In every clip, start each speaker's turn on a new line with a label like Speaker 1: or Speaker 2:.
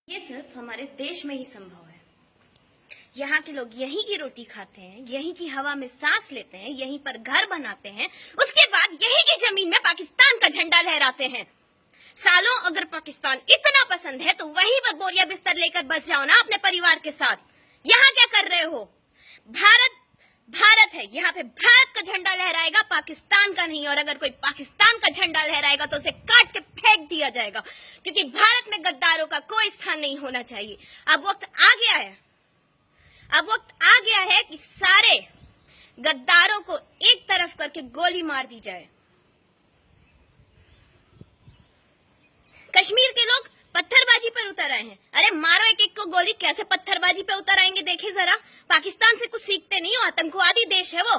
Speaker 1: ये सिर्फ हमारे देश में ही संभव है। यहाँ के लोग यहीं की रोटी खाते हैं, यहीं की हवा में सांस लेते हैं, यहीं पर घर बनाते हैं, उसके बाद यहीं की जमीन में पाकिस्तान का झंडा लहराते हैं। सालों अगर पाकिस्तान इतना पसंद है तो वहीं पर बोरिया बिस्तर लेकर बस जाओ ना अपने परिवार के साथ। यहाँ क्या कर रहे हो? भारत भारत है, यहाँ पे भारत का झंडा लहराएगा, पाकिस्तान का नहीं। और अगर कोई पाकिस्तान का झंडा लहराएगा तो उसे काट के फेंक दिया जाएगा, क्योंकि भारत में गद्दारों का कोई स्थान नहीं होना चाहिए। अब वक्त आ गया है, अब वक्त आ गया है कि सारे गद्दारों को एक तरफ करके गोली मार दी जाए। कश्मीर के लोग पत्थरबाजी पर उतर आए हैं। अरे मारो एक एक को गोली, कैसे पत्थरबाजी पे उतर आएंगे देखिए जरा। पाकिस्तान से कुछ सीखते नहीं हो, आतंकवादी देश है वो।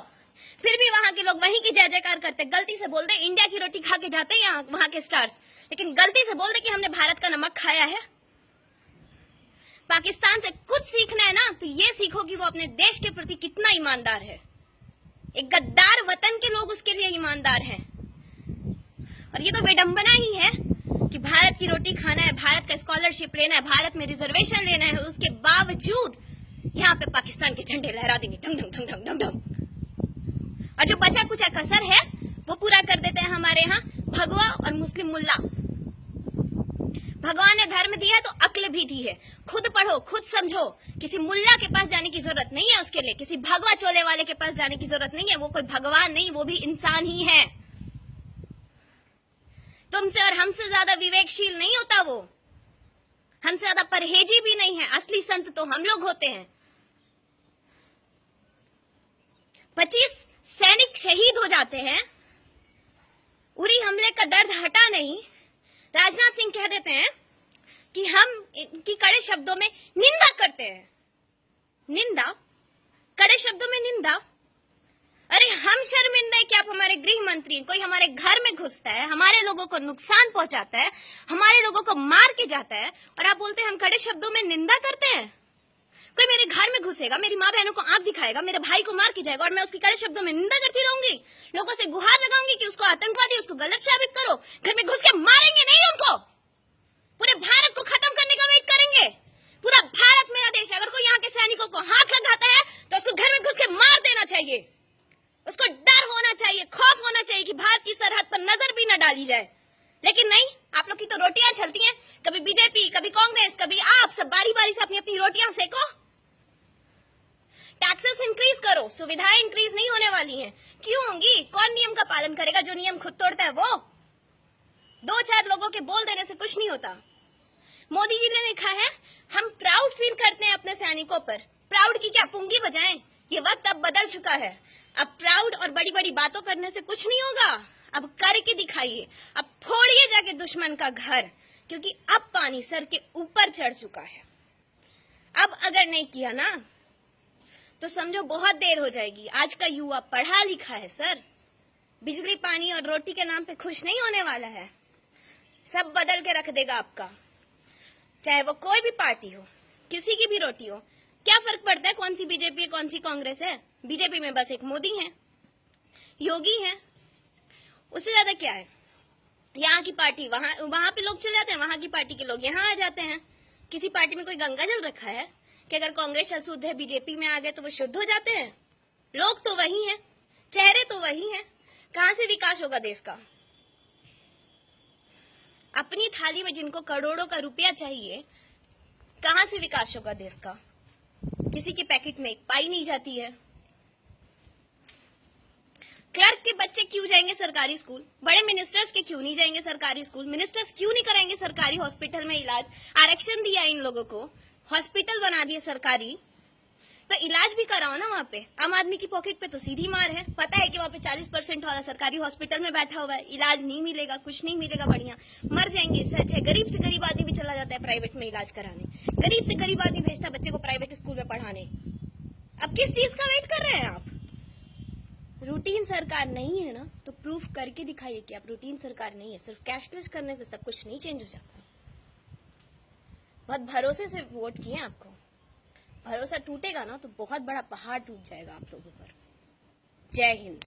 Speaker 1: फिर भी वहां के लोग वहीं की जय जयकार करते। गलती से बोल दे इंडिया की रोटी खा के जाते हैं यहाँ वहां के स्टार्स, लेकिन गलती से बोल दे कि हमने भारत का नमक खाया है। पाकिस्तान से कुछ सीखना है ना तो ये सीखो कि वो अपने देश के प्रति कितना ईमानदार है। एक गद्दार वतन के लोग उसके लिए ईमानदार हैं। और ये तो विडंबना ही है कि भारत की रोटी खाना है, भारत का स्कॉलरशिप लेना है, भारत में रिजर्वेशन लेना है, उसके बावजूद यहाँ पे पाकिस्तान के झंडे लहरा देंगे ढंग ढंग ढंग ढंग ढंग ढंग। और जो बचा कुचा कसर है वो पूरा कर देते हैं हमारे यहाँ भगवा और मुस्लिम मुल्ला। भगवान ने धर्म दिया है तो अक्ल भी दी है। खुद पढ़ो, खुद समझो। किसी मुल्ला के पास जाने की जरूरत नहीं है उसके लिए, किसी भगवा चोले वाले के पास जाने की जरूरत नहीं है। वो कोई भगवान नहीं, वो भी इंसान ही है। तुमसे और हमसे ज्यादा विवेकशील नहीं होता वो, हमसे ज्यादा परहेजी भी नहीं है। असली संत तो हम लोग होते हैं। 25 सैनिक शहीद हो जाते हैं, उरी हमले का दर्द हटा नहीं। राजनाथ सिंह कह देते हैं कि हम इनकी कड़े शब्दों में निंदा करते हैं। निंदा, कड़े शब्दों में निंदा। अरे हम शर्मिंदा है कि आप हमारे गृह मंत्री, कोई हमारे घर में घुसता है, हमारे लोगों को नुकसान पहुंचाता है, हमारे लोगों को मार के जाता है, और आप बोलते हैं हम कड़े शब्दों में निंदा करते हैं। कोई मेरे घर में घुसेगा, मेरी माँ बहनों को आंख दिखाएगा, मेरे भाई को मार के जाएगा और मैं उसकी कड़े शब्दों में निंदा करती रहूंगी। लोगों से गुहार लगाऊंगी कि उसको आतंकवादी, उसको गलत साबित करो। घर में घुस के मारेंगे नहीं उनको, पूरे भारत को खत्म करने का वेट करेंगे। पूरा भारत मेरा देश है। अगर कोई यहाँ के सैनिकों को हाथ लगाता है तो उसको घर में घुस के मार देना चाहिए। उसको डर होना चाहिए, खौफ होना चाहिए कि भारत की सरहद पर नजर भी न डाली जाए। लेकिन नहीं, आप लोग की तो रोटियां चलती हैं, कभी बीजेपी, कभी कांग्रेस, कभी आप। सब बारी बारी से अपनी अपनी रोटियां सेको। टैक्सेस इंक्रीज करो, सुविधाएं इंक्रीज नहीं होने वाली हैं। क्यों होंगी? कौन नियम का पालन करेगा? जो नियम खुद तोड़ता है वो। 2-4 लोगों के बोल देने से कुछ नहीं होता। मोदी जी ने लिखा है हम प्राउड फील करते हैं अपने सैनिकों पर। प्राउड की क्या पुंगी बजाएं? ये वक्त अब बदल चुका है। अब प्राउड और बड़ी बड़ी बातों करने से कुछ नहीं होगा। अब करके दिखाइए, अब फोड़िए जाके दुश्मन का घर, क्योंकि अब पानी सर के ऊपर चढ़ चुका है। अब अगर नहीं किया ना तो समझो बहुत देर हो जाएगी। आज का युवा पढ़ा लिखा है सर, बिजली, पानी और रोटी के नाम पे खुश नहीं होने वाला है। सब बदल के रख देगा आपका, चाहे वो कोई भी पार्टी हो, किसी की भी रोटी हो। क्या फर्क पड़ता है कौन सी बीजेपी है, कौन सी कांग्रेस है? बीजेपी में बस एक मोदी है, योगी है, उससे ज्यादा क्या है? यहाँ की पार्टी वहां पे लोग चले जाते हैं, वहां की पार्टी के लोग यहाँ आ जाते हैं। किसी पार्टी में कोई गंगा जल रखा है कि अगर कांग्रेस अशुद्ध है, बीजेपी में आ गए तो वो शुद्ध हो जाते हैं? लोग तो वही हैं, चेहरे तो वही हैं। कहां से विकास होगा देश का? अपनी थाली में जिनको करोड़ों का रुपया चाहिए, कहां से विकास होगा देश का? किसी के पैकेट में एक पाई नहीं जाती है। क्लर्क के बच्चे क्यों जाएंगे सरकारी स्कूल? बड़े मिनिस्टर्स के क्यों नहीं जाएंगे सरकारी स्कूल? मिनिस्टर्स क्यों नहीं कराएंगे सरकारी हॉस्पिटल में इलाज? आरक्षण दिया इन लोगों को, हॉस्पिटल बना दिए सरकारी, तो इलाज भी कराओ ना वहां पे। आम आदमी की पॉकेट पे तो सीधी मार है। पता है कि वहां पे 40% वाला सरकारी हॉस्पिटल में बैठा हुआ है, इलाज नहीं मिलेगा, कुछ नहीं मिलेगा, बढ़िया मर जाएंगे। इससे अच्छा गरीब से गरीब आदमी भी चला जाता है प्राइवेट में इलाज कराने। गरीब से गरीब आदमी भेजता है बच्चे को प्राइवेट स्कूल में पढ़ाने। अब किस चीज का वेट कर रहे हैं आप? रूटीन सरकार नहीं है ना तो प्रूफ करके दिखाइए कि आप रूटीन सरकार नहीं है। सिर्फ कैशलेस करने से सब कुछ नहीं चेंज हो जाता। बहुत भरोसे से वोट किए आपको, भरोसा टूटेगा ना तो बहुत बड़ा पहाड़ टूट जाएगा आप लोगों पर। जय हिंद।